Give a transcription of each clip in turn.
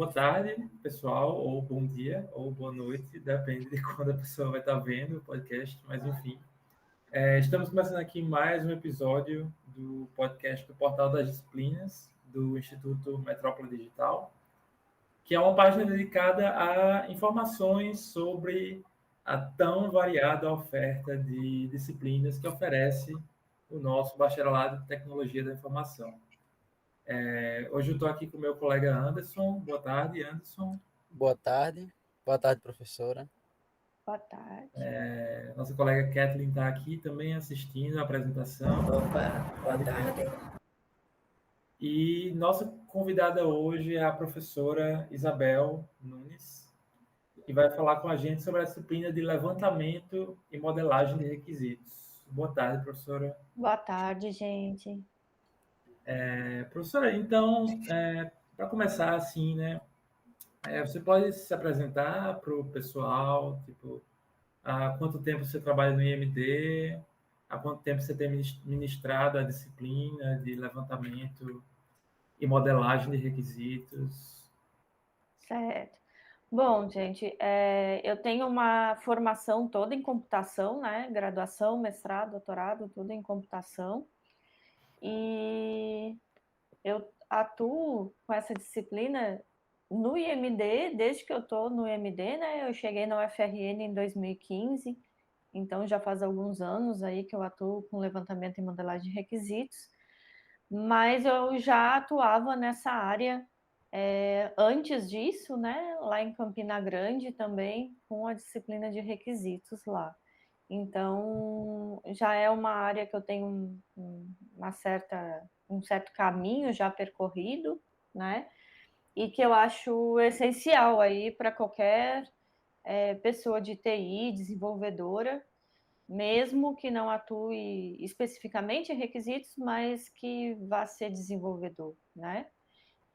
boa tarde, pessoal, ou bom dia, ou boa noite, depende de quando a pessoa vai estar vendo o podcast, mas enfim. Estamos começando aqui mais um episódio do podcast do Portal das Disciplinas, do Instituto Metrópole Digital, que é uma página dedicada a informações sobre a tão variada oferta de disciplinas que oferece o nosso Bacharelado de Tecnologia da Informação. Hoje eu estou aqui com o meu colega Anderson. Boa tarde, Anderson. Boa tarde. Boa tarde, professora. Boa tarde. Nossa colega Kathleen está aqui também assistindo a apresentação. Opa, boa tarde. E nossa convidada hoje é a professora Isabel Nunes, que vai falar com a gente sobre a disciplina de levantamento e modelagem de requisitos. Boa tarde, professora. Boa tarde, gente. Professora, então, para começar assim, né? Você pode se apresentar para o pessoal, tipo, há quanto tempo você trabalha no IMD? Há quanto tempo você tem ministrado a disciplina de levantamento e modelagem de requisitos? Certo. Bom, gente, eu tenho uma formação toda em computação, né? Graduação, mestrado, doutorado, tudo em computação. E eu atuo com essa disciplina no IMD, desde que eu estou no IMD, né? Eu cheguei na UFRN em 2015, então já faz alguns anos aí que eu atuo com levantamento e modelagem de requisitos, mas eu já atuava nessa área antes disso, né? Lá em Campina Grande também, com a disciplina de requisitos lá. Então, já é uma área que eu tenho um certo caminho já percorrido, né? E que eu acho essencial aí para qualquer pessoa de TI, desenvolvedora, mesmo que não atue especificamente em requisitos, mas que vá ser desenvolvedor, né?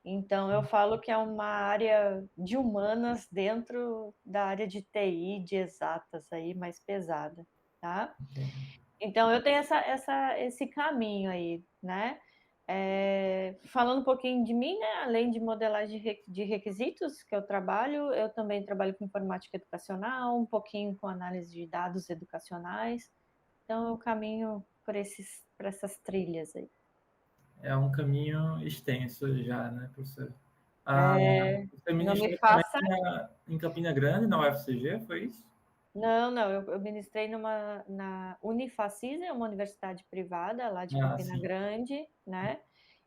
Então, eu falo que é uma área de humanas dentro da área de TI, de exatas aí, mais pesada, tá? Então, eu tenho esse caminho aí, né? Falando um pouquinho de mim, né? Além de modelagem de requisitos que eu também trabalho com informática educacional, um pouquinho com análise de dados educacionais. Então, eu caminho por essas trilhas aí. É um caminho extenso já, né, professora? Você Não me ministrou também faça. em Campina Grande, na UFCG, foi isso? Não, eu ministrei na Unifacis, é uma universidade privada lá de Campina Sim. Grande, né?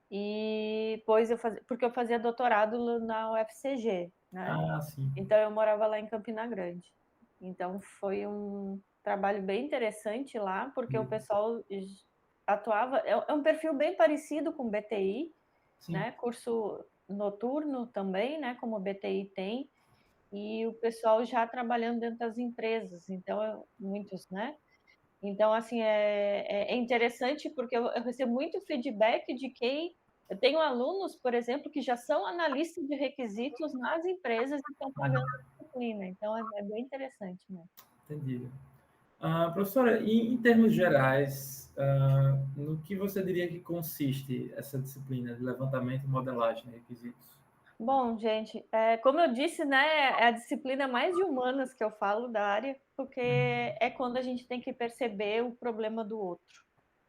E depois porque eu fazia doutorado na UFCG, né? Sim. Então eu morava lá em Campina Grande. Então foi um trabalho bem interessante lá, porque o pessoal atuava, é um perfil bem parecido com o BTI, Sim. né? Curso noturno também, né? Como o BTI tem. E o pessoal já trabalhando dentro das empresas, então, muitos, né? Então, assim, é interessante porque eu recebo muito feedback de quem... Eu tenho alunos, por exemplo, que já são analistas de requisitos nas empresas e estão pagando a disciplina, então é bem interessante, né? Entendi. Professora, em termos gerais, no que você diria que consiste essa disciplina de levantamento e modelagem de requisitos? Bom, gente, como eu disse, né, é a disciplina mais de humanas que eu falo da área, porque é quando a gente tem que perceber o problema do outro,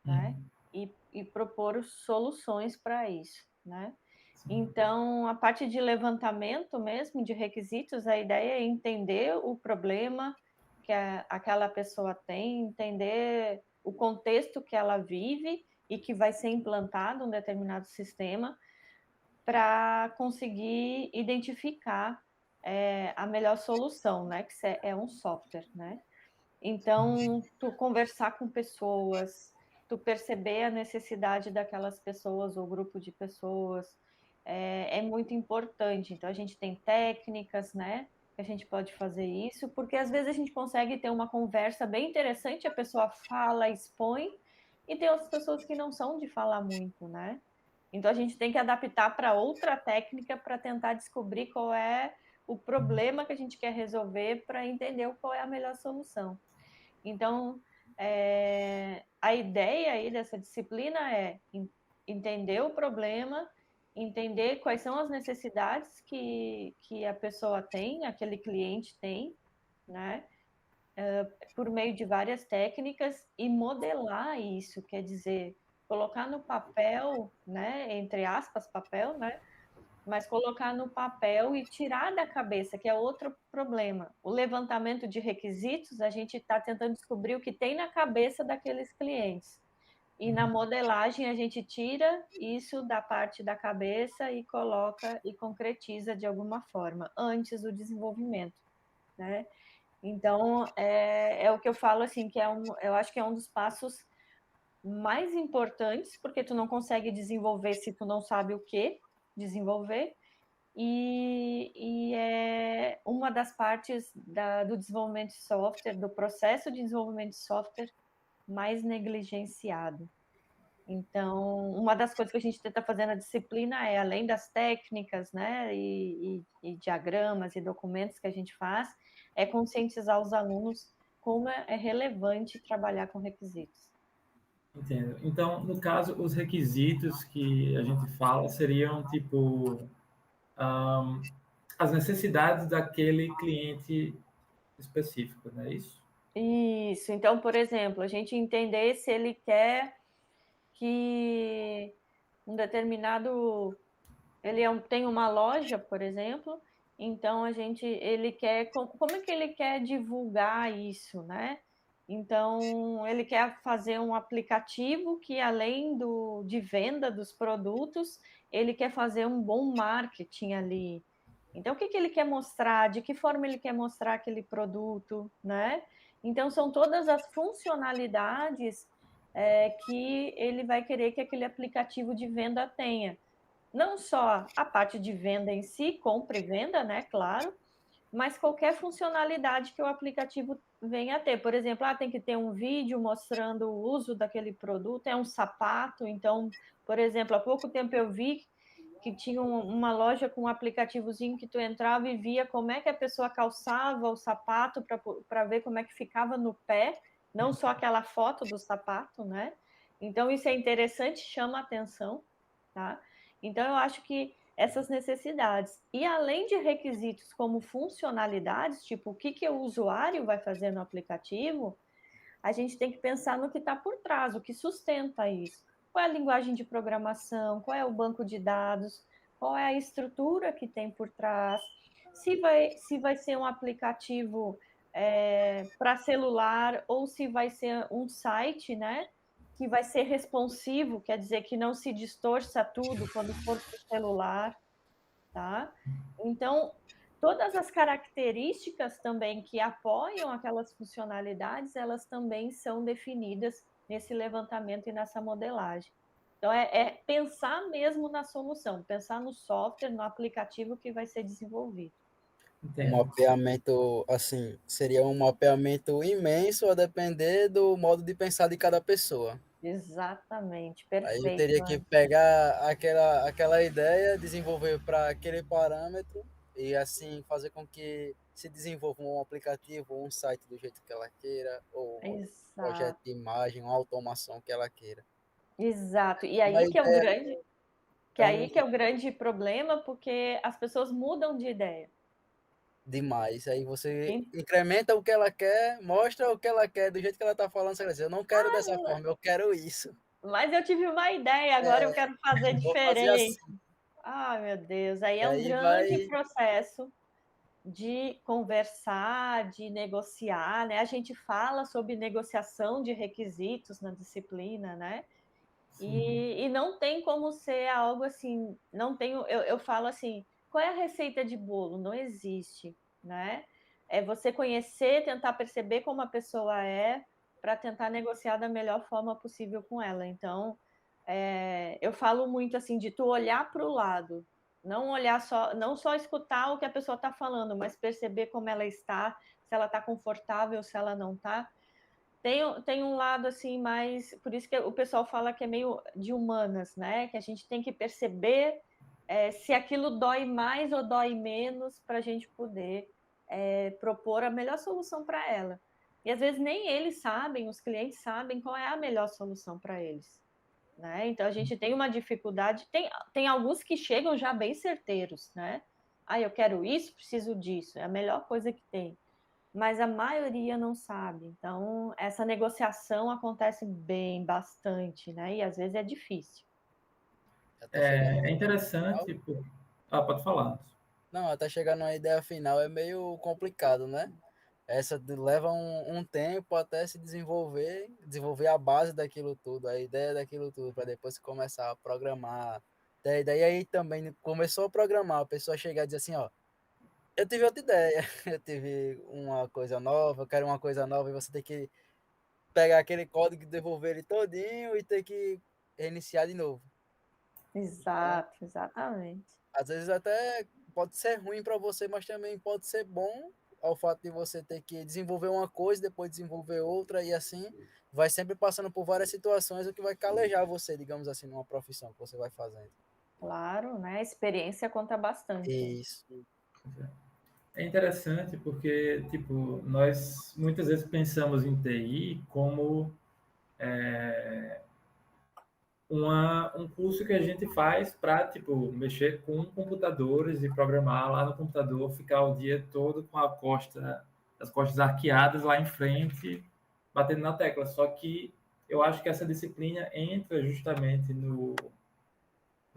né, e propor soluções para isso, né. Então, a parte de levantamento mesmo, de requisitos, a ideia é entender o problema que aquela pessoa tem, entender o contexto que ela vive e que vai ser implantado um determinado sistema, para conseguir identificar a melhor solução, né? Que é um software, né? Então, tu conversar com pessoas, tu perceber a necessidade daquelas pessoas ou grupo de pessoas, é muito importante. Então, a gente tem técnicas, né? Que a gente pode fazer isso, porque às vezes a gente consegue ter uma conversa bem interessante, a pessoa fala, expõe, e tem outras pessoas que não são de falar muito, né? Então, a gente tem que adaptar para outra técnica para tentar descobrir qual é o problema que a gente quer resolver para entender qual é a melhor solução. Então, a ideia aí dessa disciplina é entender o problema, entender quais são as necessidades que a pessoa tem, aquele cliente tem, né? Por meio de várias técnicas e modelar isso, quer dizer, colocar no papel, né? Entre aspas, papel, né? Mas colocar no papel e tirar da cabeça, que é outro problema. O levantamento de requisitos, a gente está tentando descobrir o que tem na cabeça daqueles clientes. E na modelagem a gente tira isso da parte da cabeça e coloca e concretiza de alguma forma, antes do desenvolvimento, né? Então, é o que eu falo, assim, que eu acho que é um dos passos mais importantes, porque tu não consegue desenvolver se tu não sabe o que desenvolver, e é uma das partes do desenvolvimento de software, do processo de desenvolvimento de software mais negligenciado. Então, uma das coisas que a gente tenta fazer na disciplina é, além das técnicas, né, e diagramas e documentos que a gente faz, é conscientizar os alunos como é relevante trabalhar com requisitos. Entendo. Então, no caso, os requisitos que a gente fala seriam tipo as necessidades daquele cliente específico, não é isso? Isso. Então, por exemplo, a gente entender se ele quer que um determinado tem uma loja, por exemplo, então ele quer como é que ele quer divulgar isso, né? Então ele quer fazer um aplicativo que além de venda dos produtos, ele quer fazer um bom marketing ali. Então o que ele quer mostrar? De que forma ele quer mostrar aquele produto, né? Então são todas as funcionalidades que ele vai querer que aquele aplicativo de venda tenha não só a parte de venda em si, compra e venda, né, claro, mas qualquer funcionalidade que o aplicativo venha a ter. Por exemplo, tem que ter um vídeo mostrando o uso daquele produto, é um sapato, então, por exemplo, há pouco tempo eu vi que tinha uma loja com um aplicativozinho que tu entrava e via como é que a pessoa calçava o sapato para ver como é que ficava no pé, não só aquela foto do sapato, né? Então, isso é interessante, chama atenção, tá? Então, eu acho que essas necessidades. E além de requisitos como funcionalidades, tipo o que o usuário vai fazer no aplicativo, a gente tem que pensar no que está por trás, o que sustenta isso. Qual é a linguagem de programação, qual é o banco de dados, qual é a estrutura que tem por trás, se vai ser um aplicativo para celular ou se vai ser um site, né? Que vai ser responsivo, quer dizer que não se distorça tudo quando for para o celular, tá? Então, todas as características também que apoiam aquelas funcionalidades, elas também são definidas nesse levantamento e nessa modelagem. Então, é pensar mesmo na solução, pensar no software, no aplicativo que vai ser desenvolvido. Um Entendo. mapeamento, assim, seria um mapeamento imenso a depender do modo de pensar de cada pessoa. Exatamente, Aí eu perfeito, teria que Ana. pegar aquela ideia, desenvolver para aquele parâmetro e assim fazer com que se desenvolva um aplicativo, um site do jeito que ela queira, ou um projeto Exato, de imagem, uma automação que ela queira. exato. E Uma aí ideia que é aí um que é o grande problema, porque as pessoas mudam de ideia. demais. Aí você incrementa o que ela quer, mostra o que ela quer, do jeito que ela está falando, você vai dizer, eu não quero dessa forma, eu quero isso. Mas eu tive uma ideia, agora eu quero fazer Vou fazer diferente. assim. Ah, meu Deus, aí E é um aí grande vai. processo de conversar, de negociar, né? A gente fala sobre negociação de requisitos na disciplina, né? Sim. E não tem como ser algo assim, não tenho, eu falo assim, qual é a receita de bolo? Não existe, né? É você conhecer, tentar perceber como a pessoa é, para tentar negociar da melhor forma possível com ela. Então, eu falo muito assim de tu olhar para o lado, não olhar só, não só escutar o que a pessoa está falando, mas perceber como ela está, se ela está confortável, se ela não está. Tem um lado assim mais, por isso que o pessoal fala que é meio de humanas, né? Que a gente tem que perceber se aquilo dói mais ou dói menos para a gente poder propor a melhor solução para ela. E às vezes nem eles sabem, os clientes sabem qual é a melhor solução para eles. né? Então, a gente tem uma dificuldade, tem alguns que chegam já bem certeiros, né? Eu quero isso, preciso disso, é a melhor coisa que tem. Mas a maioria não sabe. Então, essa negociação acontece bastante, né? E às vezes é difícil. É interessante. Pode falar. Não, até chegar numa ideia final é meio complicado, né? Essa leva um tempo até se desenvolver a base daquilo tudo, a ideia daquilo tudo, para depois começar a programar. Daí aí também começou a programar, a pessoa chegar e dizer assim, ó, eu tive outra ideia, eu tive uma coisa nova, eu quero uma coisa nova, e você tem que pegar aquele código e devolver ele todinho e ter que reiniciar de novo. Exato, exatamente. Às vezes até pode ser ruim para você, mas também pode ser bom ao fato de você ter que desenvolver uma coisa, depois desenvolver outra, e assim vai sempre passando por várias situações, o que vai calejar você, digamos assim, numa profissão que você vai fazendo. Claro, né? A experiência conta bastante. Isso. É interessante porque, tipo, nós muitas vezes pensamos em TI como um curso que a gente faz para, tipo, mexer com computadores e programar lá no computador, ficar o dia todo com as costas arqueadas lá em frente, batendo na tecla. Só que eu acho que essa disciplina entra justamente numa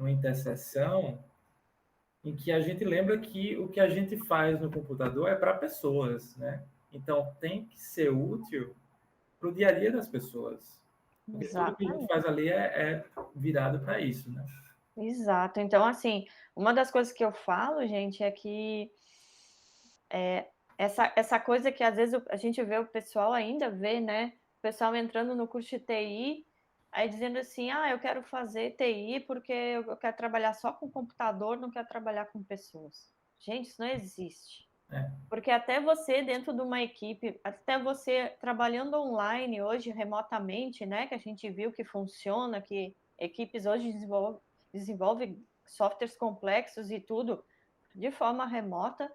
interseção em que a gente lembra que o que a gente faz no computador é para pessoas, né? Então tem que ser útil para o dia a dia das pessoas. Porque tudo que a gente faz ali é virado para isso, né? Exato. Então, assim, uma das coisas que eu falo, gente, é que essa coisa que às vezes a gente vê, o pessoal ainda vê, né? O pessoal entrando no curso de TI, aí dizendo assim, eu quero fazer TI porque eu quero trabalhar só com computador, não quero trabalhar com pessoas. Gente, isso não existe. Porque até você, dentro de uma equipe, até você trabalhando online hoje, remotamente, né? Que a gente viu que funciona, que equipes hoje desenvolvem softwares complexos e tudo de forma remota.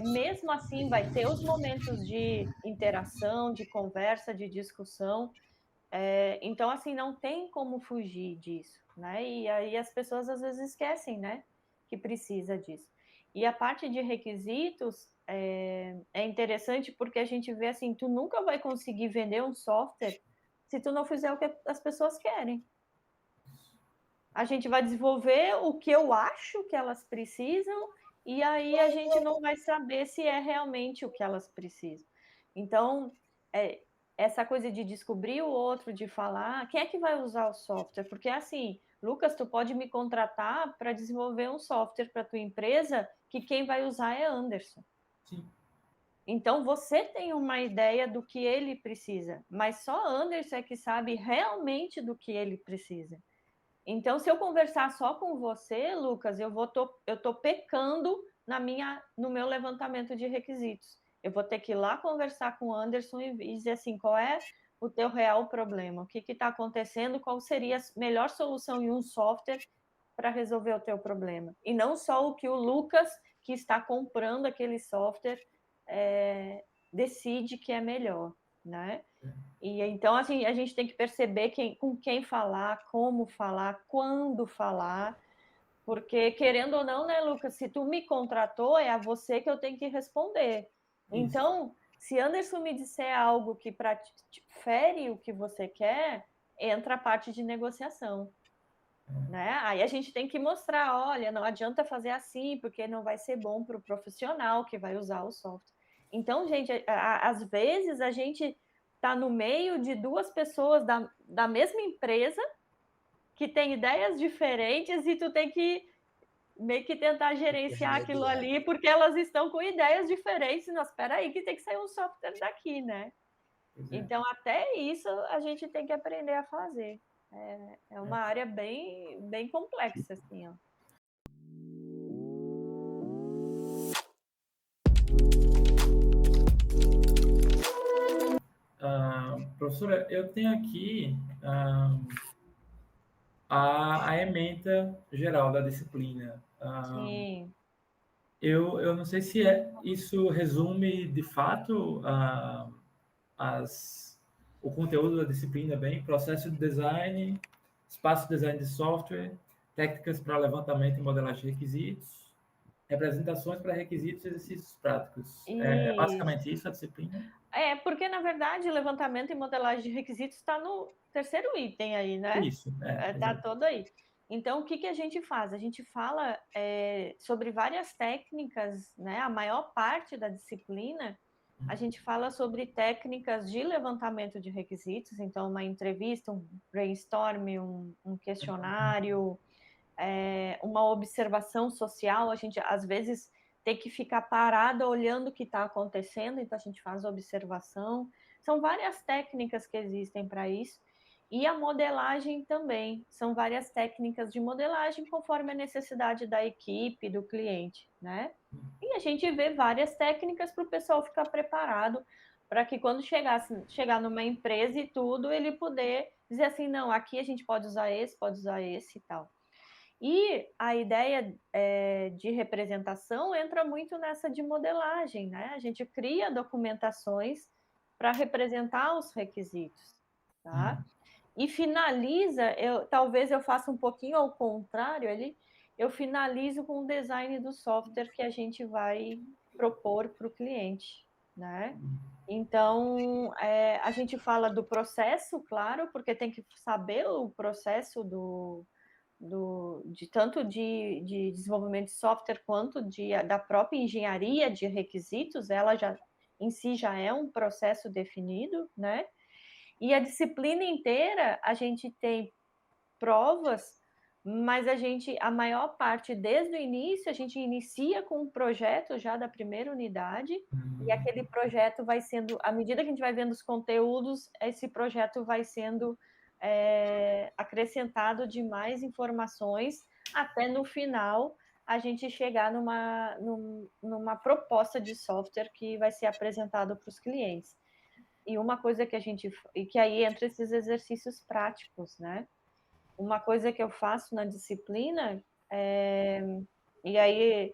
Mesmo assim, vai ter os momentos de interação, de conversa, de discussão. Então, assim, não tem como fugir disso, né? E aí as pessoas às vezes esquecem, né? Que precisa disso. E a parte de requisitos é interessante porque a gente vê assim, tu nunca vai conseguir vender um software se tu não fizer o que as pessoas querem. A gente vai desenvolver o que eu acho que elas precisam e aí a gente não vai saber se é realmente o que elas precisam. Então, essa coisa de descobrir o outro, de falar, quem é que vai usar o software? Porque assim, Lucas, tu pode me contratar para desenvolver um software para tua empresa que quem vai usar é Anderson. Sim. Então, você tem uma ideia do que ele precisa, mas só Anderson é que sabe realmente do que ele precisa. Então, se eu conversar só com você, Lucas, eu tô pecando no meu levantamento de requisitos. Eu vou ter que ir lá conversar com o Anderson e dizer assim, qual é o teu real problema? O que está acontecendo? Qual seria a melhor solução em um software para resolver o teu problema? E não só o que o Lucas, que está comprando aquele software, decide que é melhor, né? E então, assim, a gente tem que perceber com quem falar, como falar, quando falar, porque, querendo ou não, né, Lucas, se tu me contratou, é a você que eu tenho que responder. Isso. Então, se Anderson me disser algo que fere o que você quer, entra a parte de negociação. Né? Aí a gente tem que mostrar, olha, não adianta fazer assim, porque não vai ser bom para o profissional que vai usar o software. Então, gente, às vezes a gente está no meio de duas pessoas da mesma empresa que tem ideias diferentes e tu tem que meio que tentar gerenciar aquilo ali, porque elas estão com ideias diferentes. Não, espera aí que tem que sair um software daqui, né? Então, até isso a gente tem que aprender a fazer. É uma área bem, bem complexa, assim, ó. Professora, eu tenho aqui a ementa geral da disciplina. Sim. Eu não sei se isso resume, de fato, o conteúdo da disciplina bem, processo de design, espaço de design de software, técnicas para levantamento e modelagem de requisitos, representações para requisitos e exercícios práticos. É basicamente isso a disciplina? Porque, na verdade, levantamento e modelagem de requisitos está no terceiro item aí, né? Isso, está todo aí. Então, o que a gente faz? A gente fala sobre várias técnicas, né? A maior parte da disciplina, a gente fala sobre técnicas de levantamento de requisitos, então uma entrevista, um brainstorm, um questionário, uma observação social. A gente, às vezes, tem que ficar parada olhando o que está acontecendo, então a gente faz observação. São várias técnicas que existem para isso. E a modelagem também, são várias técnicas de modelagem conforme a necessidade da equipe, do cliente, né? E a gente vê várias técnicas para o pessoal ficar preparado, para que quando chegar numa empresa e tudo, ele poder dizer assim, não, aqui a gente pode usar esse e tal. E a ideia de representação entra muito nessa de modelagem, né? A gente cria documentações para representar os requisitos, tá? E finaliza, talvez eu faça um pouquinho ao contrário ali, eu finalizo com o design do software que a gente vai propor para o cliente, né? Então, a gente fala do processo, claro, porque tem que saber o processo tanto de desenvolvimento de software quanto da própria engenharia de requisitos, ela já em si já é um processo definido, né? E a disciplina inteira, a gente tem provas, mas a maior parte, desde o início, a gente inicia com um projeto já da primeira unidade, e aquele projeto vai sendo, à medida que a gente vai vendo os conteúdos, esse projeto vai sendo acrescentado de mais informações, até no final a gente chegar numa proposta de software que vai ser apresentado para os clientes. E uma coisa que aí entra esses exercícios práticos, né? Uma coisa que eu faço na disciplina, e aí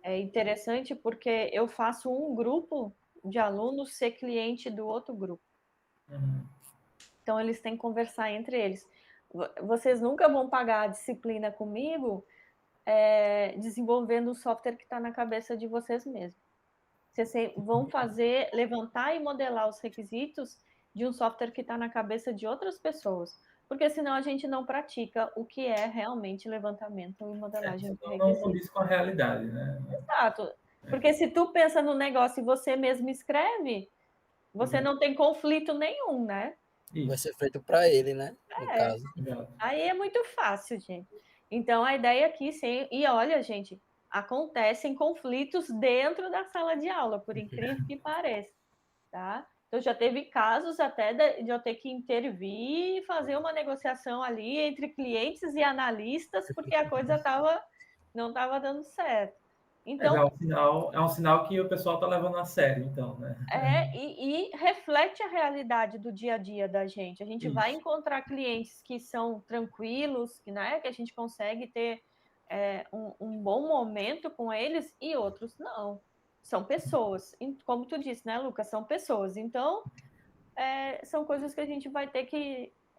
é interessante porque eu faço um grupo de alunos ser cliente do outro grupo. Então, eles têm que conversar entre eles. Vocês nunca vão pagar a disciplina comigo desenvolvendo o software que está na cabeça de vocês mesmos. Vocês vão levantar e modelar os requisitos de um software que está na cabeça de outras pessoas, porque senão a gente não pratica o que é realmente levantamento e modelagem de requisitos. Não condiz com a realidade, né? Exato. Porque se tu pensa no negócio e você mesmo escreve, você não tem conflito nenhum, né? Isso. Vai ser feito para ele, né? No caso. Aí é muito fácil, gente. Então, a ideia aqui, sim, e olha, gente, acontecem conflitos dentro da sala de aula, por incrível que pareça, tá? Então, já teve casos até de eu ter que intervir e fazer uma negociação ali entre clientes e analistas, porque a coisa não estava dando certo. Então, é um sinal que o pessoal está levando a sério, então, né? E reflete a realidade do dia a dia da gente. A gente vai encontrar clientes que são tranquilos, né, que a gente consegue ter um bom momento com eles, e outros não. São pessoas. Como tu disse, né, Lucas? São pessoas. Então, são coisas que a gente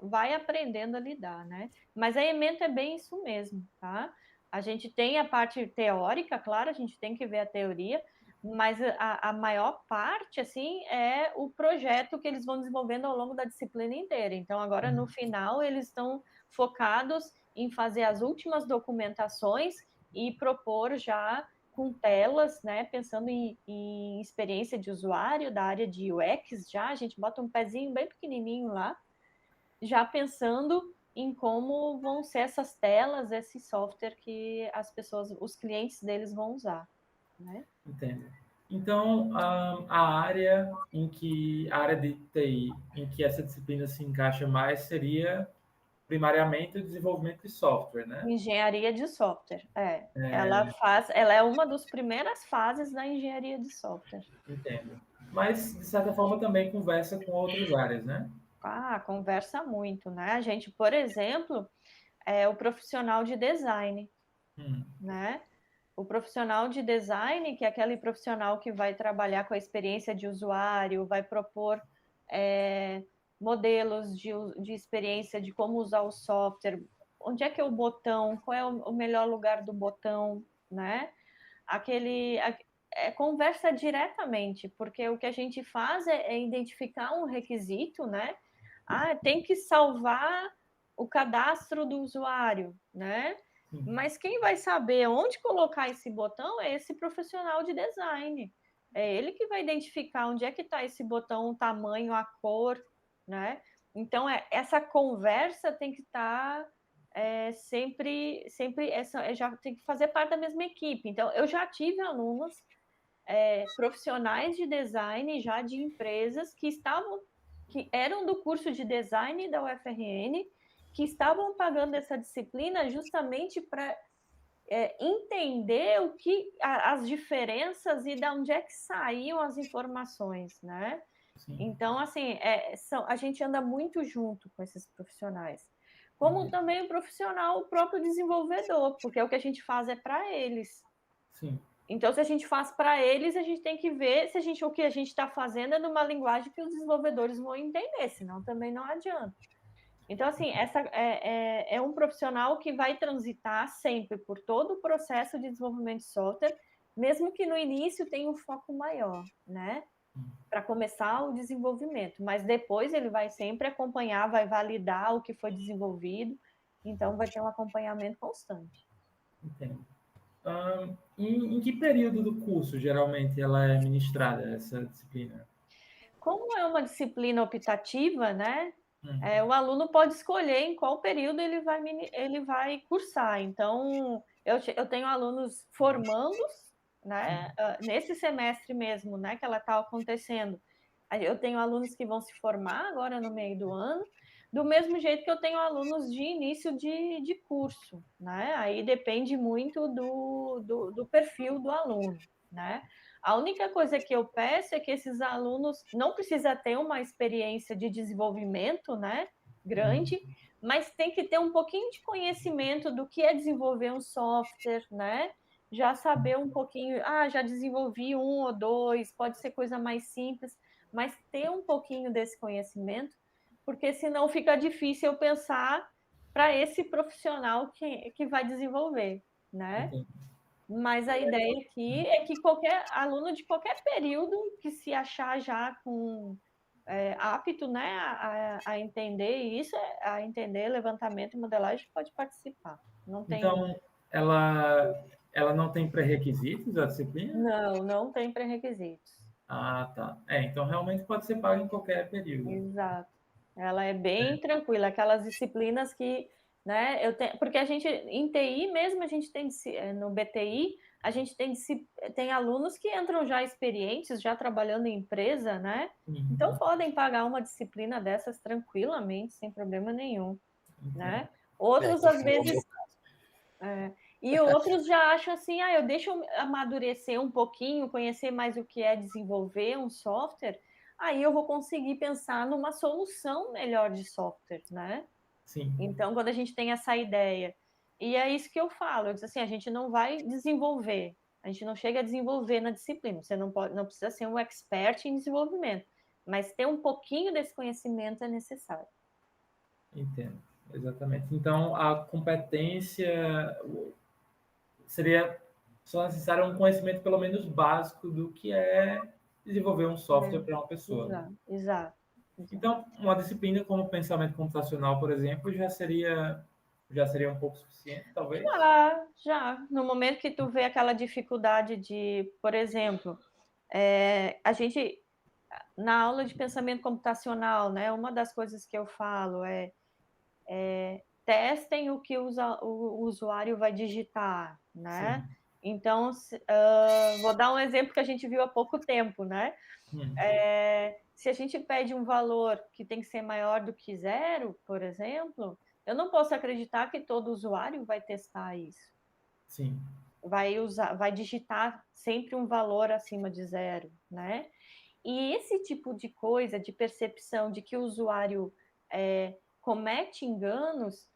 vai aprendendo a lidar, né? Mas a Ementa é bem isso mesmo, tá? A gente tem a parte teórica, claro, a gente tem que ver a teoria, mas a maior parte, assim, é o projeto que eles vão desenvolvendo ao longo da disciplina inteira. Então, agora, no final, eles estão focados em fazer as últimas documentações e propor já com telas, né, pensando em experiência de usuário da área de UX, já a gente bota um pezinho bem pequenininho lá, já pensando em como vão ser essas telas, esse software que os clientes deles vão usar, né? Entendo. Então, a área de TI em que essa disciplina se encaixa mais seria primariamente o desenvolvimento de software, né? Engenharia de software, ela é uma das primeiras fases da engenharia de software. Entendo. Mas, de certa forma, também conversa com outras áreas, né? Conversa muito, né? A gente, por exemplo, o profissional de design, né? O profissional de design, que é aquele profissional que vai trabalhar com a experiência de usuário, vai propor modelos de experiência de como usar o software, onde é que é o botão, qual é o melhor lugar do botão, né? Conversa diretamente, porque o que a gente faz é identificar um requisito, né? Tem que salvar o cadastro do usuário, né? Mas quem vai saber onde colocar esse botão é esse profissional de design. É ele que vai identificar onde é que está esse botão, o tamanho, a cor, né? Então, essa conversa tem que estar sempre já tem que fazer parte da mesma equipe. Então, eu já tive alunos profissionais de design já de empresas que eram do curso de design da UFRN, que estavam pagando essa disciplina justamente para entender as diferenças e de onde é que saíam as informações, né? Sim. Então, assim, a gente anda muito junto com esses profissionais. Como também o profissional, o próprio desenvolvedor, porque o que a gente faz é para eles. Sim. Então, se a gente faz para eles, a gente tem que ver se o que a gente está fazendo é numa linguagem que os desenvolvedores vão entender, senão também não adianta. Então, assim, essa é um profissional que vai transitar sempre por todo o processo de desenvolvimento de software, mesmo que no início tenha um foco maior, né? Para começar o desenvolvimento, mas depois ele vai sempre acompanhar, vai validar o que foi desenvolvido, então vai ter um acompanhamento constante. Entendo. Em que período do curso, geralmente, ela é ministrada, essa disciplina? Como é uma disciplina optativa, né? O aluno pode escolher em qual período ele vai cursar. Então, eu tenho alunos formandos, né? Nesse semestre mesmo, né? Que ela está acontecendo. Eu tenho alunos que vão se formar agora no meio do ano, do mesmo jeito que eu tenho alunos de início de curso, né? Aí depende muito do perfil do aluno, né? A única coisa que eu peço é que esses alunos não precisa ter uma experiência de desenvolvimento, né, grande, mas tem que ter um pouquinho de conhecimento do que é desenvolver um software, né? Já saber um pouquinho, já desenvolvi 1 ou 2, pode ser coisa mais simples, mas ter um pouquinho desse conhecimento, porque senão fica difícil eu pensar para esse profissional que vai desenvolver, né? Entendi. Mas a ideia aqui é que qualquer aluno de qualquer período que se achar já apto, né, a entender isso, a entender levantamento e modelagem, pode participar. Não tem... Então, ela não tem pré-requisitos, a disciplina? Não tem pré-requisitos. Tá. Então, realmente pode ser pago em qualquer período. Exato. Ela é bem tranquila, aquelas disciplinas que, né, porque a gente, em TI mesmo, a gente tem, no BTI, a gente tem alunos que entram já experientes, já trabalhando em empresa, né? Então, podem pagar uma disciplina dessas tranquilamente, sem problema nenhum, né? Outros, às vezes... E outros já acham assim, eu deixo amadurecer um pouquinho, conhecer mais o que é desenvolver um software, aí eu vou conseguir pensar numa solução melhor de software, né? Sim. Então, quando a gente tem essa ideia, e é isso que eu falo, eu digo assim, a gente não vai desenvolver, a gente não chega a desenvolver na disciplina, você não precisa ser um expert em desenvolvimento, mas ter um pouquinho desse conhecimento é necessário. Entendo, exatamente. Então, a competência seria só necessário um conhecimento pelo menos básico do que é desenvolver um software para uma pessoa. Exato. Então, uma disciplina como pensamento computacional, por exemplo, já seria um pouco suficiente, talvez? Já. No momento que tu vê aquela dificuldade de, por exemplo, a gente, na aula de pensamento computacional, né, uma das coisas que eu falo testem o que o usuário vai digitar, né? Sim. Então, vou dar um exemplo que a gente viu há pouco tempo, né? Se a gente pede um valor que tem que ser maior do que 0, por exemplo, eu não posso acreditar que todo usuário vai testar isso. Sim. Vai digitar sempre um valor acima de 0, né? E esse tipo de coisa, de percepção de que o usuário comete enganos,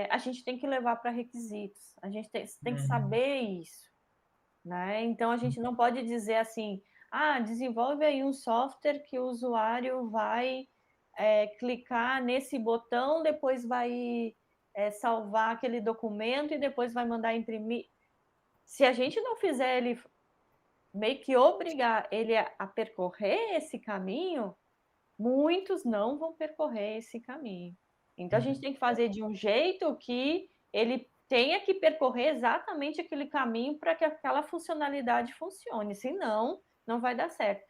a gente tem que levar para requisitos. A gente tem que saber isso, né? Então, a gente não pode dizer assim, desenvolve aí um software que o usuário vai clicar nesse botão, depois vai salvar aquele documento e depois vai mandar imprimir. Se a gente não fizer ele meio que obrigar ele a percorrer esse caminho, muitos não vão percorrer esse caminho. Então, a gente tem que fazer de um jeito que ele tenha que percorrer exatamente aquele caminho para que aquela funcionalidade funcione, senão não vai dar certo.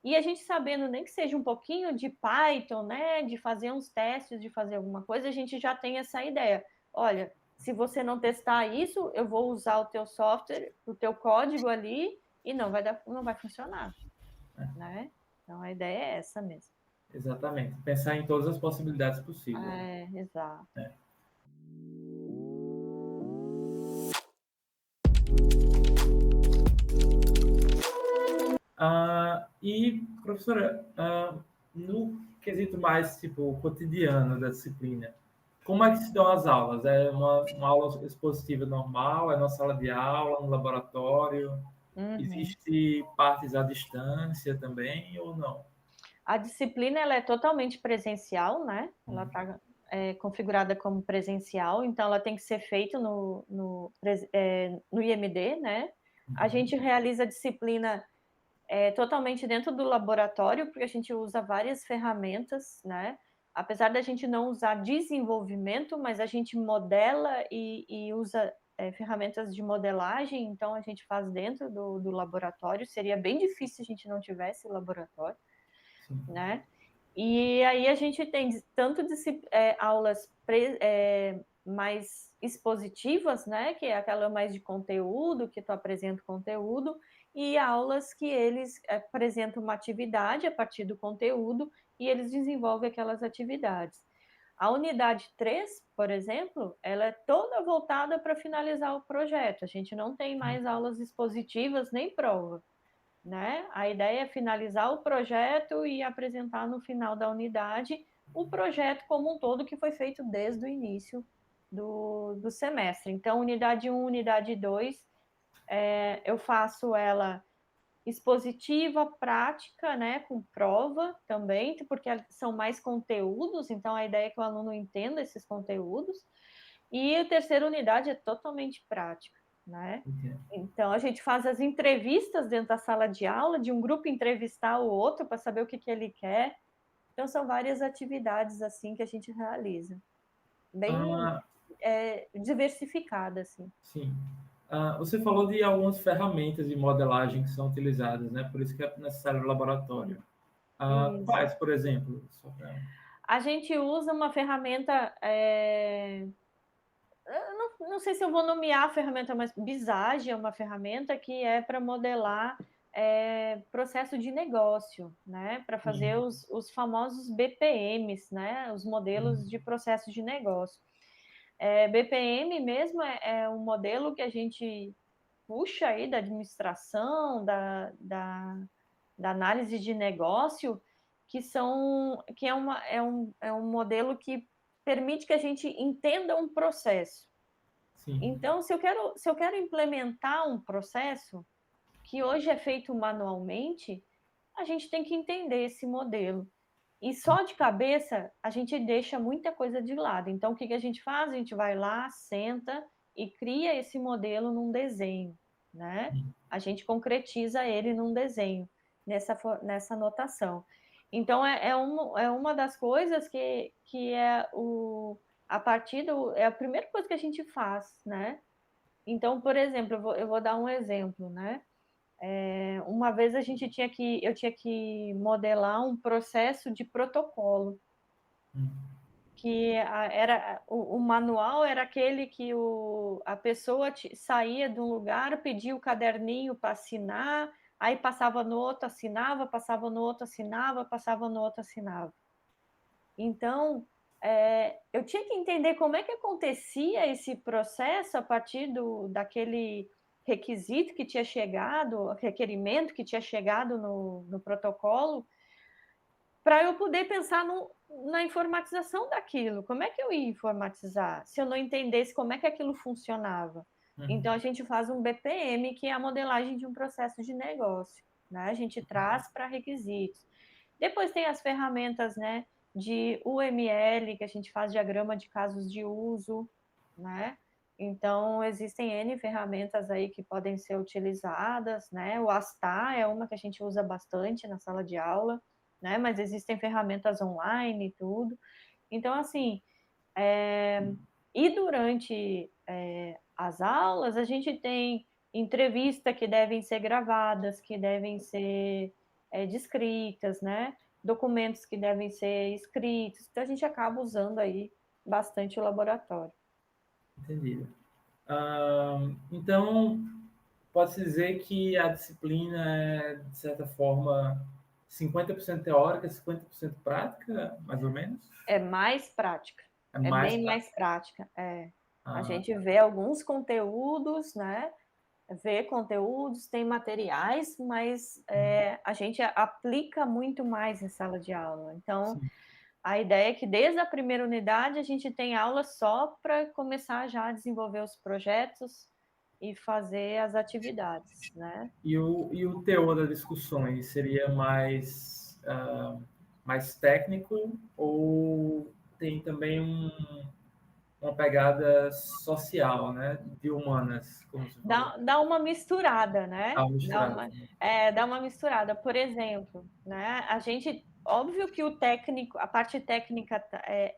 E a gente sabendo, nem que seja um pouquinho de Python, né, de fazer uns testes, de fazer alguma coisa, a gente já tem essa ideia. Olha, se você não testar isso, eu vou usar o teu software, o teu código ali, e não vai funcionar, né? Então, a ideia é essa mesmo. Exatamente. Pensar em todas as possibilidades possíveis. Exato. E, professora, no quesito mais, tipo, cotidiano da disciplina, como é que se dão as aulas? É uma aula expositiva normal? É na sala de aula, no laboratório? Existe partes à distância também ou não? A disciplina ela é totalmente presencial, né? Ela está configurada como presencial, então ela tem que ser feita no IMD, né? A gente realiza a disciplina totalmente dentro do laboratório, porque a gente usa várias ferramentas, né? Apesar da gente não usar desenvolvimento, mas a gente modela e usa ferramentas de modelagem, então a gente faz dentro do laboratório. Seria bem difícil se a gente não tivesse laboratório, né? E aí a gente tem tanto aulas mais expositivas, né? Que é aquela mais de conteúdo, que tu apresenta conteúdo, e aulas que eles apresentam uma atividade a partir do conteúdo e eles desenvolvem aquelas atividades. A unidade 3, por exemplo, ela é toda voltada para finalizar o projeto. A gente não tem mais aulas expositivas nem prova, né? A ideia é finalizar o projeto e apresentar no final da unidade o projeto como um todo que foi feito desde o início do semestre. Então, unidade 1, unidade 2, eu faço ela expositiva, prática, né, com prova também, porque são mais conteúdos, então a ideia é que o aluno entenda esses conteúdos. E a terceira unidade é totalmente prática, né? Então, a gente faz as entrevistas dentro da sala de aula, de um grupo entrevistar o outro para saber o que ele quer. Então, são várias atividades, assim, que a gente realiza. Bem diversificada, assim. Sim. Você falou de algumas ferramentas de modelagem que são utilizadas, né? Por isso que é necessário o laboratório. Quais, por exemplo? A gente usa uma ferramenta... Não sei se eu vou nomear a ferramenta, mas Visage é uma ferramenta que é para modelar processo de negócio, né? Para fazer os famosos BPMs, né? Os modelos de processo de negócio. BPM mesmo é um modelo que a gente puxa aí da administração, da análise de negócio, que é um modelo que permite que a gente entenda um processo. Sim. Então, se eu quero implementar um processo que hoje é feito manualmente, a gente tem que entender esse modelo. E só de cabeça, a gente deixa muita coisa de lado. Então, o que a gente faz? A gente vai lá, senta e cria esse modelo num desenho, né? A gente concretiza ele num desenho, nessa notação. Então, é uma das coisas que é a primeira coisa que a gente faz, né? Então, por exemplo, eu vou dar um exemplo, né? Uma vez eu tinha que modelar um processo de protocolo, que o manual era aquele que a pessoa saía de um lugar, pedia o caderninho para assinar, aí passava no outro, assinava, passava no outro, assinava, passava no outro, assinava. Então, eu tinha que entender como é que acontecia esse processo a partir daquele requisito que tinha chegado, requerimento que tinha chegado no protocolo, para eu poder pensar na informatização daquilo. Como é que eu ia informatizar se eu não entendesse como é que aquilo funcionava? Então, a gente faz um BPM, que é a modelagem de um processo de negócio, né? A gente traz para requisitos. Depois tem as ferramentas, né, de UML, que a gente faz diagrama de casos de uso, né? Então, existem N ferramentas aí que podem ser utilizadas, né? O Astar é uma que a gente usa bastante na sala de aula, né? Mas existem ferramentas online e tudo. Então, assim, e durante as aulas, a gente tem entrevistas que devem ser gravadas, que devem ser descritas, né? Documentos que devem ser escritos. Então, a gente acaba usando aí bastante o laboratório. Entendido. Então, pode-se dizer que a disciplina é, de certa forma, 50% teórica, 50% prática, mais ou menos? É mais prática. É É mais bem prática. mais prática. A Ah, gente vê alguns conteúdos, né? Vê conteúdos, tem materiais, mas a gente aplica muito mais em sala de aula. Então, sim. a ideia é que desde a primeira unidade a gente tem aula só para começar já a desenvolver os projetos e fazer as atividades, né? E o teor das discussões seria mais técnico ou tem também uma pegada social, né? De humanas, como você falou? Dá uma misturada, né? Misturado. Dá uma misturada. Por exemplo, né? A gente, óbvio que o técnico, a parte técnica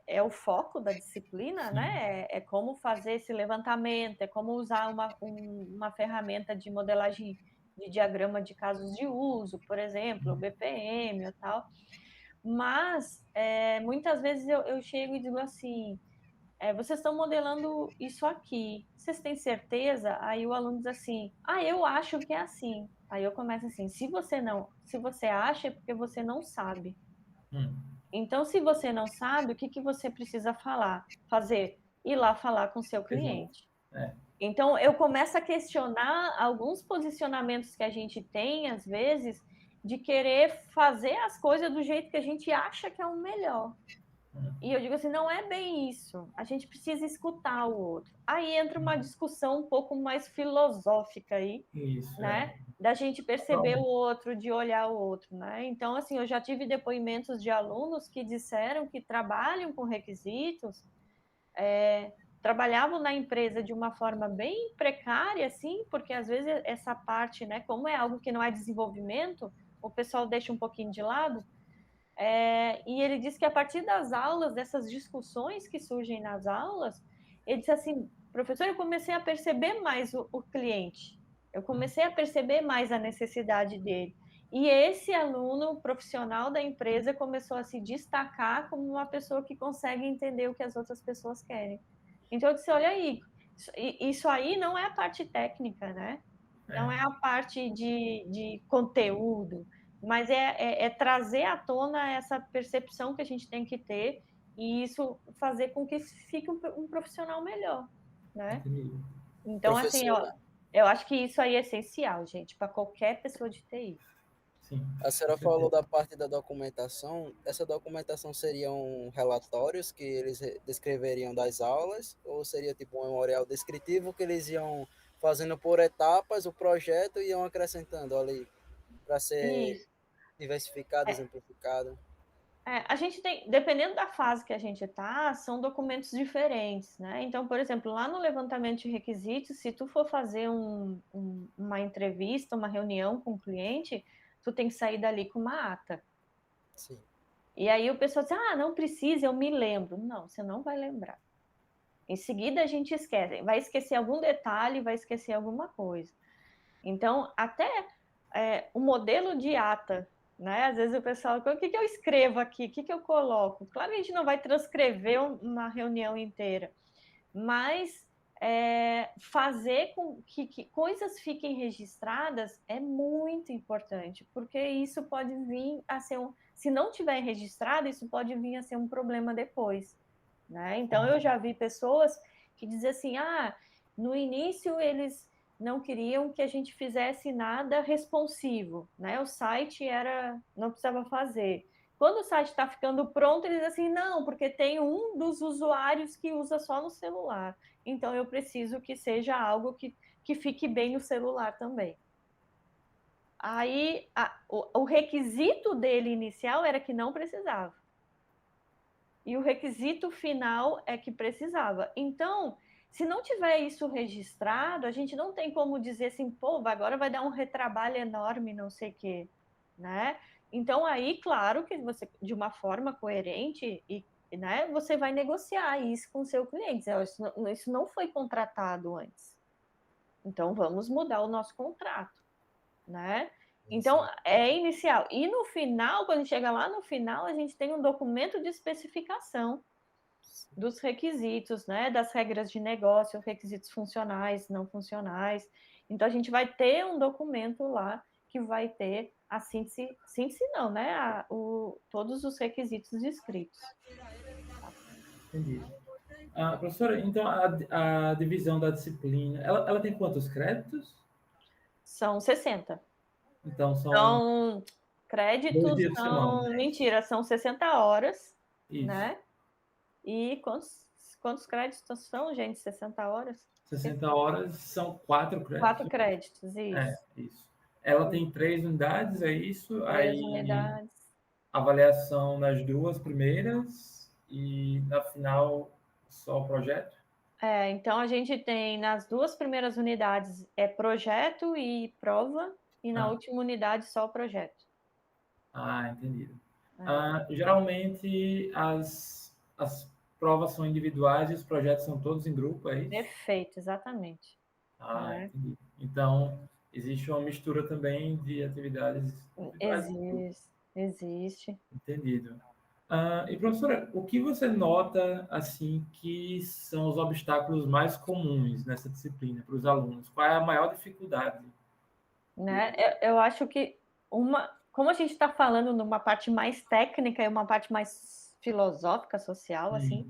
é o foco da disciplina, Sim. né? É como fazer esse levantamento, é como usar uma ferramenta de modelagem de diagrama de casos de uso, por exemplo, o BPM e tal. Mas muitas vezes eu chego e digo assim, vocês estão modelando isso aqui, vocês têm certeza? Aí o aluno diz assim, eu acho que é assim. Aí eu começo assim, se você acha é porque você não sabe. Então, se você não sabe, o que você precisa fazer? Ir lá falar com o seu cliente. Então, eu começo a questionar alguns posicionamentos que a gente tem, às vezes, de querer fazer as coisas do jeito que a gente acha que é o melhor. E eu digo assim, não é bem isso. A gente precisa escutar o outro. Aí entra uma discussão um pouco mais filosófica aí, Isso, né? Da gente perceber o outro, de olhar o outro, né? Então, assim, eu já tive depoimentos de alunos que disseram que trabalham com requisitos, trabalhavam na empresa de uma forma bem precária, assim, porque às vezes essa parte, né, como é algo que não é desenvolvimento, o pessoal deixa um pouquinho de lado. E ele disse que a partir das aulas, dessas discussões que surgem nas aulas, ele disse assim, professor, eu comecei a perceber mais o cliente, eu comecei a perceber mais a necessidade dele. E esse aluno profissional da empresa começou a se destacar como uma pessoa que consegue entender o que as outras pessoas querem. Então eu disse, olha aí, isso aí não é a parte técnica, né? Não é a parte de conteúdo, mas é trazer à tona essa percepção que a gente tem que ter e isso fazer com que fique um profissional melhor, né? Então, assim, eu acho que isso aí é essencial, gente, para qualquer pessoa de TI. Sim, a senhora falou da parte da documentação. Essa documentação seriam relatórios que eles descreveriam das aulas, ou seria tipo um memorial descritivo que eles iam fazendo por etapas o projeto e iam acrescentando ali para ser Isso. diversificado, exemplificado? A gente tem, dependendo da fase que a gente está, são documentos diferentes, né? Então, por exemplo, lá no levantamento de requisitos, se tu for fazer uma entrevista, uma reunião com o cliente, tu tem que sair dali com uma ata. Sim. E aí o pessoal diz, não precisa, eu me lembro. Não, você não vai lembrar. Em seguida a gente esquece, vai esquecer algum detalhe, vai esquecer alguma coisa. Então, até o modelo de ata, né? Às vezes o pessoal, o que eu escrevo aqui? O que eu coloco? Claro que a gente não vai transcrever uma reunião inteira, mas fazer com que coisas fiquem registradas é muito importante, porque isso pode vir a ser se não tiver registrado, isso pode vir a ser um problema depois, né? Então eu já vi pessoas que dizem assim, no início eles não queriam que a gente fizesse nada responsivo, né? O site não precisava fazer. Quando o site está ficando pronto, eles dizem assim, não, porque tem um dos usuários que usa só no celular. Então, eu preciso que seja algo que fique bem no celular também. Aí, o requisito dele inicial era que não precisava. e o requisito final é que precisava. Então, se não tiver isso registrado, a gente não tem como dizer assim, pô, agora vai dar um retrabalho enorme, não sei o quê, né? Então, aí, claro que você, de uma forma coerente, né, você vai negociar isso com o seu cliente. Isso não foi contratado antes. Então, vamos mudar o nosso contrato, né? Então, é inicial. E no final, quando chega lá no final, a gente tem um documento de especificação dos requisitos, né? Das regras de negócio, requisitos funcionais, não funcionais. Então, a gente vai ter um documento lá que vai ter a síntese não, né? Todos os requisitos descritos. Entendi. Professora, então a divisão da disciplina, ela tem quantos créditos? São 60. Então, Então, 2 créditos dias por semana, né? Mentira, são 60 horas, Isso. né? E quantos créditos são, gente? 60 horas? 60 horas são 4 créditos. 4 créditos, isso. Isso. Ela tem 3 unidades, é isso? 3 unidades. Avaliação nas 2 primeiras e na final só o projeto? Então a gente tem nas 2 primeiras unidades projeto e prova, e na última unidade só o projeto. Entendido. Geralmente as provas são individuais e os projetos são todos em grupo, é isso? Perfeito, exatamente. Entendi. Então, existe uma mistura também de atividades individuais. Existe. Entendido. E, professora, o que você nota, assim, que são os obstáculos mais comuns nessa disciplina para os alunos? Qual é a maior dificuldade? Né? Eu acho que como a gente está falando numa parte mais técnica e uma parte mais filosófica, social, assim,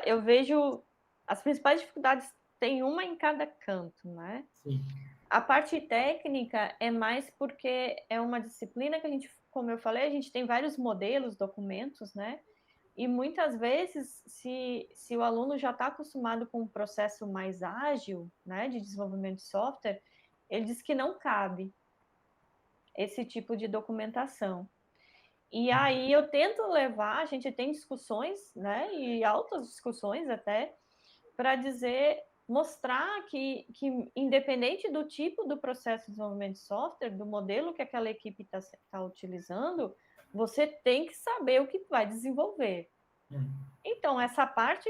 eu vejo as principais dificuldades, tem uma em cada canto, né? Sim. A parte técnica é mais porque é uma disciplina que a gente, como eu falei, a gente tem vários modelos, documentos, né? E muitas vezes, se o aluno já está acostumado com um processo mais ágil, né, de desenvolvimento de software, ele diz que não cabe esse tipo de documentação. E aí eu tento levar, a gente tem discussões, né, e altas discussões até, para mostrar que independente do tipo do processo de desenvolvimento de software, do modelo que aquela equipe está utilizando, você tem que saber o que vai desenvolver. Então, essa parte,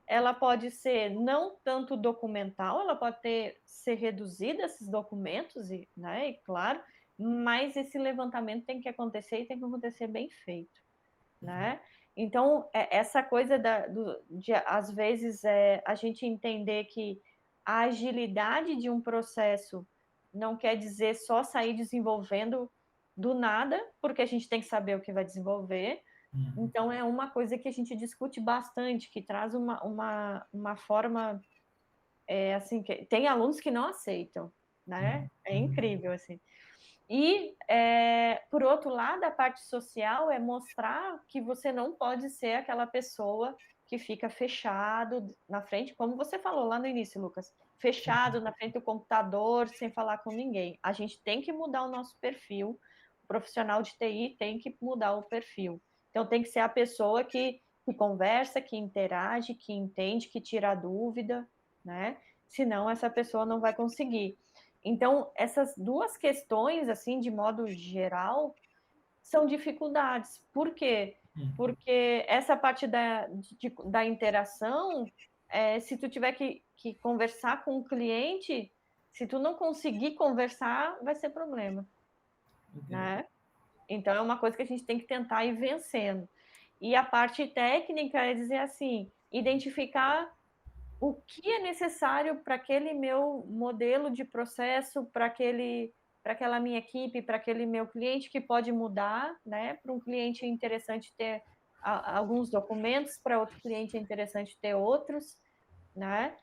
ela pode ser não tanto documental, ela pode ser reduzida, esses documentos, né, e claro, mas esse levantamento tem que acontecer e tem que acontecer bem feito, né? Então, essa coisa de às vezes, a gente entender que a agilidade de um processo não quer dizer só sair desenvolvendo do nada, porque a gente tem que saber o que vai desenvolver. Então, é uma coisa que a gente discute bastante, que traz uma forma, assim, que tem alunos que não aceitam, né? É incrível, assim. E, por outro lado, a parte social é mostrar que você não pode ser aquela pessoa que fica fechado na frente, como você falou lá no início, Lucas, fechado na frente do computador, sem falar com ninguém. A gente tem que mudar o nosso perfil, o profissional de TI tem que mudar o perfil. Então, tem que ser a pessoa que conversa, que interage, que entende, que tira a dúvida, né? Senão, essa pessoa não vai conseguir. Então, essas duas questões, assim, de modo geral, são dificuldades. Por quê? Porque essa parte da interação, se tu tiver que conversar com o cliente, se tu não conseguir conversar, vai ser problema, né? Então, é uma coisa que a gente tem que tentar ir vencendo. E a parte técnica é dizer assim, identificar o que é necessário para aquele meu modelo de processo, para aquela minha equipe, para aquele meu cliente, que pode mudar, né? Para um cliente é interessante ter alguns documentos, para outro cliente é interessante ter outros, né?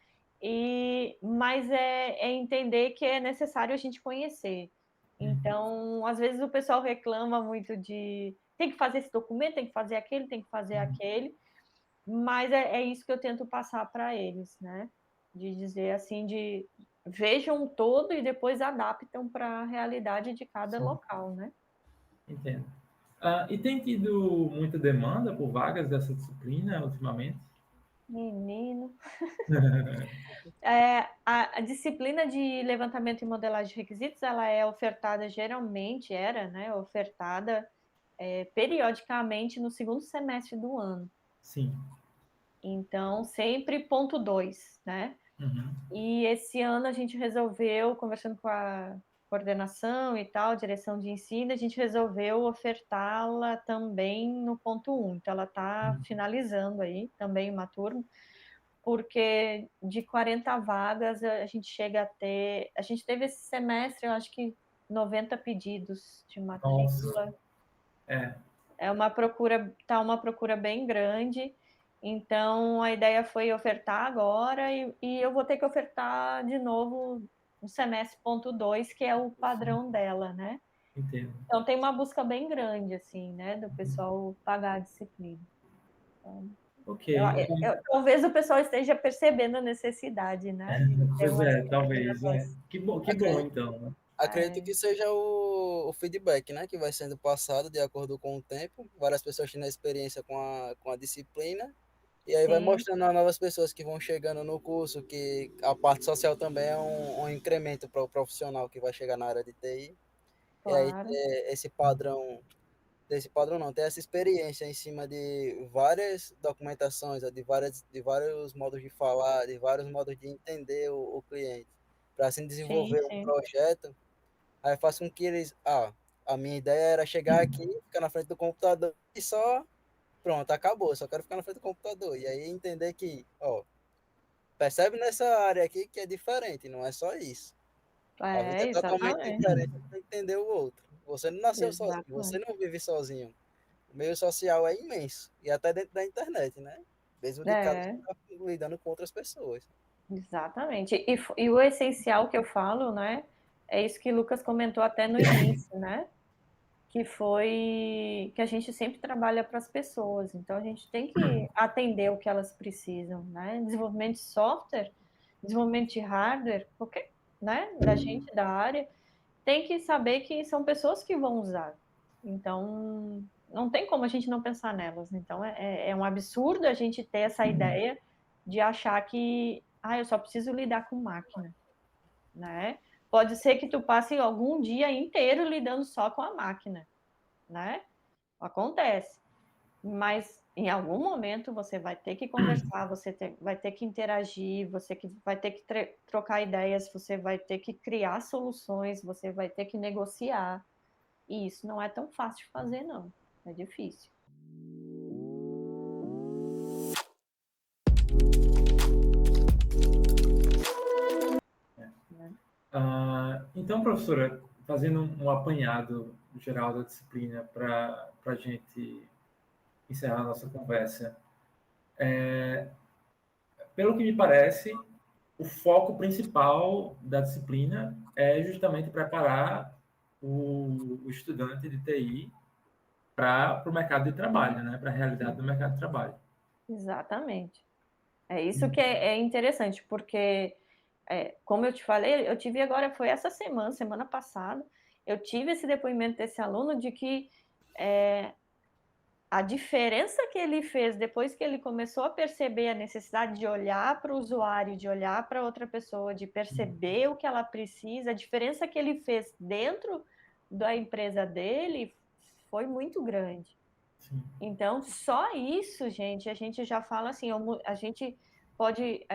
Mas é entender que é necessário a gente conhecer. Então, às vezes o pessoal reclama muito de tem que fazer esse documento, tem que fazer aquele, tem que fazer aquele, mas é isso que eu tento passar para eles, né? De dizer assim, de vejam todo e depois adaptam para a realidade de cada local, né? Entendo. E tem tido muita demanda por vagas dessa disciplina ultimamente? Menino. A disciplina de levantamento e modelagem de requisitos, ela é ofertada geralmente, né, ofertada periodicamente no segundo semestre do ano. Sim. Então, sempre ponto 2, né? Uhum. E esse ano a gente resolveu, conversando com a coordenação e tal, direção de ensino, a gente resolveu ofertá-la também no ponto 1. Então, ela está finalizando aí também uma turma, porque de 40 vagas a gente chega a ter... A gente teve esse semestre, eu acho que 90 pedidos de matrícula. Nossa. Tá uma procura bem grande. Então, a ideia foi ofertar agora e eu vou ter que ofertar de novo no semestre ponto 2, que é o padrão dela, né? Entendo. Então, tem uma busca bem grande, assim, né? Do pessoal pagar a disciplina. Então, Ok. talvez o pessoal esteja percebendo a necessidade, né? De ter Pois uma talvez. Que bom então, né? Acredito que seja o feedback, né, que vai sendo passado de acordo com o tempo. Várias pessoas tendo experiência com a disciplina. E aí vai mostrando a novas pessoas que vão chegando no curso que a parte social também é um incremento para o profissional que vai chegar na área de TI. Claro. E aí esse padrão não, ter essa experiência em cima de várias documentações, de vários modos de falar, de vários modos de entender o cliente, para assim desenvolver um projeto. Aí faz com que eles. A minha ideia era chegar aqui, ficar na frente do computador e só. Pronto, acabou. Só quero ficar na frente do computador. E aí entender que, percebe nessa área aqui que é diferente, não é só isso. A vida é totalmente diferente para entender o outro. Você não nasceu sozinho, você não vive sozinho. O meio social é imenso. E até dentro da internet, né? Mesmo de casa, você tá lidando com outras pessoas. Exatamente. E o essencial que eu falo, né? É isso que o Lucas comentou até no início, né? Que foi que a gente sempre trabalha para as pessoas, então a gente tem que atender o que elas precisam, né? Desenvolvimento de software, desenvolvimento de hardware, qualquer, né? Da gente da área, tem que saber que são pessoas que vão usar. Então, não tem como a gente não pensar nelas. Então, é um absurdo a gente ter essa ideia de achar que, eu só preciso lidar com máquina, né? Pode ser que tu passe algum dia inteiro lidando só com a máquina, né? Acontece. Mas em algum momento você vai ter que conversar, vai ter que interagir, vai ter que trocar ideias, você vai ter que criar soluções, você vai ter que negociar. E isso não é tão fácil de fazer, não. É difícil. Então, professora, fazendo um apanhado geral da disciplina para a gente encerrar a nossa conversa. Pelo que me parece, o foco principal da disciplina é justamente preparar o estudante de TI para o mercado de trabalho, né? Para a realidade do mercado de trabalho. Exatamente. É isso que é interessante, porque, como eu te falei, eu tive agora, foi essa semana passada, eu tive esse depoimento desse aluno de que a diferença que ele fez depois que ele começou a perceber a necessidade de olhar para o usuário, de olhar para outra pessoa, de perceber o que ela precisa, a diferença que ele fez dentro da empresa dele foi muito grande. Sim. Então, só isso, gente, a gente já fala assim, a gente pode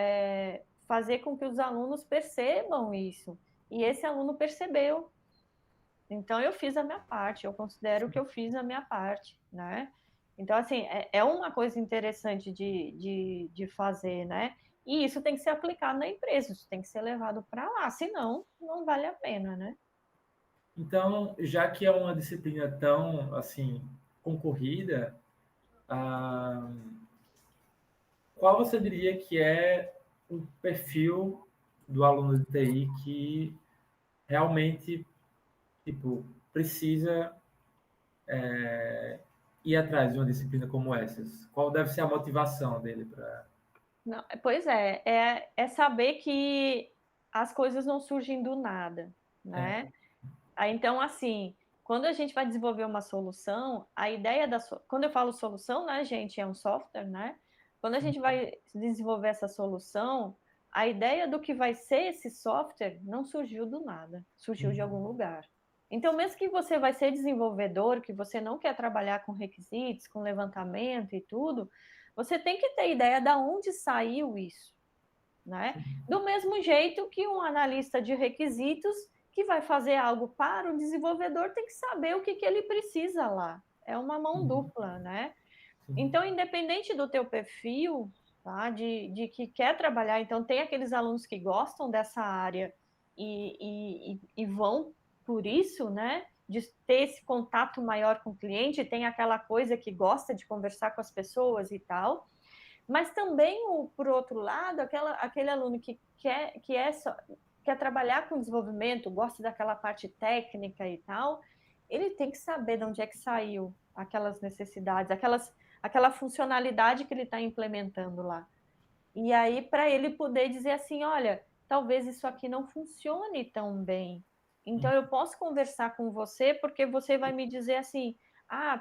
fazer com que os alunos percebam isso. E esse aluno percebeu. Então, eu fiz a minha parte, eu considero que eu fiz a minha parte, né? Então, assim, é uma coisa interessante de fazer, né? E isso tem que ser aplicado na empresa, isso tem que ser levado para lá, senão não vale a pena, né? Então, já que é uma disciplina tão, assim, concorrida, qual você diria que é o perfil do aluno de TI que realmente, tipo, precisa ir atrás de uma disciplina como essas? Qual deve ser a motivação dele para... Pois é saber que as coisas não surgem do nada, né? Então, assim, quando a gente vai desenvolver uma solução, a ideia quando eu falo solução, né, gente, é um software, né? Quando a gente vai desenvolver essa solução, a ideia do que vai ser esse software não surgiu do nada, surgiu de algum lugar. Então, mesmo que você vai ser desenvolvedor, que você não quer trabalhar com requisitos, com levantamento e tudo, você tem que ter ideia de onde saiu isso, né? Do mesmo jeito que um analista de requisitos que vai fazer algo para o desenvolvedor tem que saber o que ele precisa lá. É uma mão dupla, né? Então, independente do teu perfil, tá? De que quer trabalhar, então tem aqueles alunos que gostam dessa área e vão por isso, né? De ter esse contato maior com o cliente, tem aquela coisa que gosta de conversar com as pessoas e tal. Mas também, por outro lado, aquele aluno que quer trabalhar com desenvolvimento, gosta daquela parte técnica e tal, ele tem que saber de onde é que saiu aquelas necessidades, aquela funcionalidade que ele está implementando lá. E aí, para ele poder dizer assim, olha, talvez isso aqui não funcione tão bem. Então, eu posso conversar com você, porque você vai me dizer assim,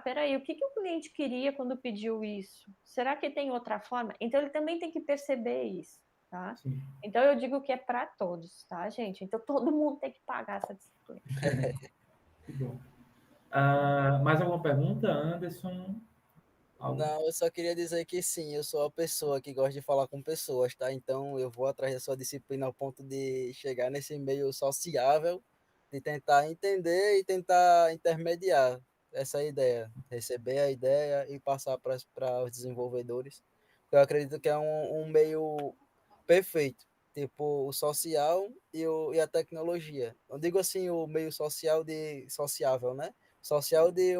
peraí, o que o cliente queria quando pediu isso? Será que tem outra forma? Então, ele também tem que perceber isso, tá? Sim. Então, eu digo que é para todos, tá, gente? Então, todo mundo tem que pagar essa disciplina. Que bom. Mais alguma pergunta, Anderson? Não, eu só queria dizer que sim, eu sou a pessoa que gosta de falar com pessoas, tá? Então eu vou atrás da sua disciplina ao ponto de chegar nesse meio sociável, de tentar entender e tentar intermediar essa ideia, receber a ideia e passar para os desenvolvedores. Eu acredito que é um meio perfeito, tipo o social e a tecnologia. Não digo assim o meio social de sociável, né? Social de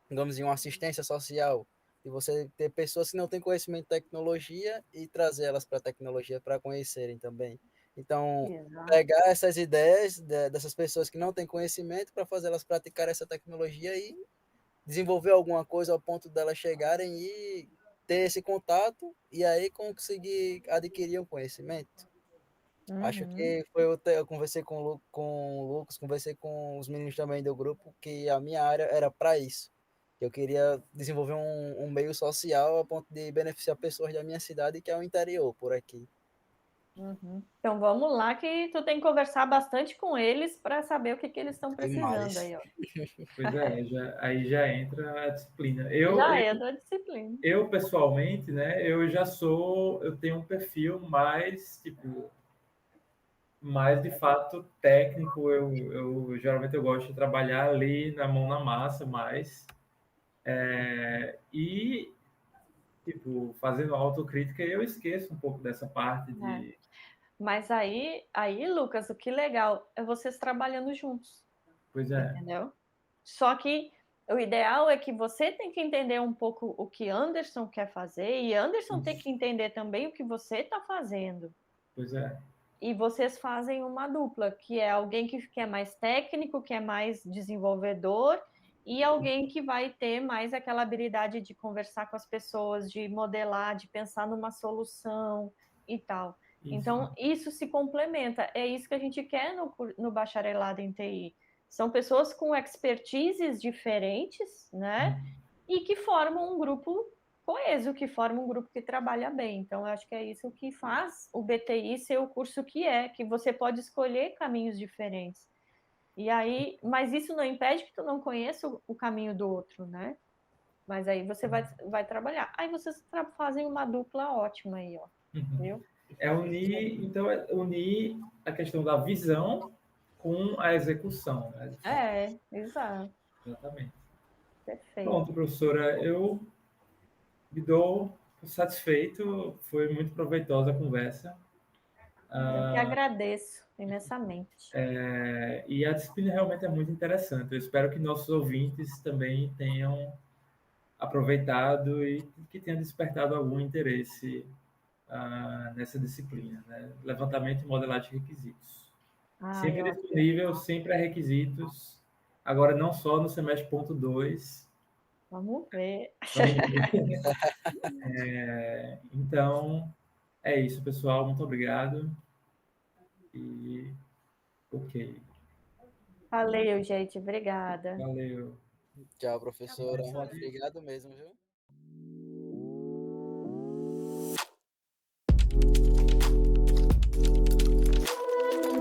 digamos assim, uma assistência social, e você ter pessoas que não têm conhecimento de tecnologia e trazer elas para a tecnologia para conhecerem também. Então, pegar essas ideias dessas pessoas que não têm conhecimento para fazer elas praticar essa tecnologia e desenvolver alguma coisa ao ponto delas chegarem e ter esse contato e aí conseguir adquirir um conhecimento. Acho que eu conversei com o Lucas, conversei com os meninos também do grupo, que a minha área era para isso. Eu queria desenvolver um meio social a ponto de beneficiar pessoas da minha cidade, que é o interior, por aqui. Então vamos lá que tu tem que conversar bastante com eles para saber o que eles estão precisando aí, ó. Pois é, aí já entra a disciplina. Entra a disciplina. Eu pessoalmente, né, eu tenho um perfil mais, tipo, mais de fato técnico. Eu geralmente eu gosto de trabalhar ali na mão na massa mais. E tipo, fazendo autocrítica, eu esqueço um pouco dessa parte de... Mas aí, Lucas, o que legal é vocês trabalhando juntos. Pois é. Entendeu? Só que o ideal é que você tem que entender um pouco o que Anderson quer fazer e Anderson tem que entender também o que você está fazendo. Pois é. E vocês fazem uma dupla, que é alguém que é mais técnico, que é mais desenvolvedor, e alguém que vai ter mais aquela habilidade de conversar com as pessoas, de modelar, de pensar numa solução e tal. Isso. Então, isso se complementa. É isso que a gente quer no bacharelado em TI. São pessoas com expertises diferentes, né? E que formam um grupo coeso, que forma um grupo que trabalha bem. Então, eu acho que é isso que faz o BTI ser o curso que você pode escolher caminhos diferentes. E aí, mas isso não impede que tu não conheça o caminho do outro, né? Mas aí você vai trabalhar. Aí vocês fazem uma dupla ótima aí, ó. Viu? Então, unir a questão da visão com a execução. Né? Exato. Exatamente. Perfeito. Pronto, professora, eu me dou satisfeito, foi muito proveitosa a conversa. Eu que agradeço imensamente. E a disciplina realmente é muito interessante. Eu espero que nossos ouvintes também tenham aproveitado e que tenham despertado algum interesse nessa disciplina, né? Levantamento e modelagem de requisitos. Sempre disponível, sempre a requisitos. Agora, não só no semestre ponto 2. Vamos ver. Então, é isso, pessoal. Muito obrigado. E ok. Valeu, gente. Obrigada. Valeu. Tchau, professora. Obrigado mesmo, viu?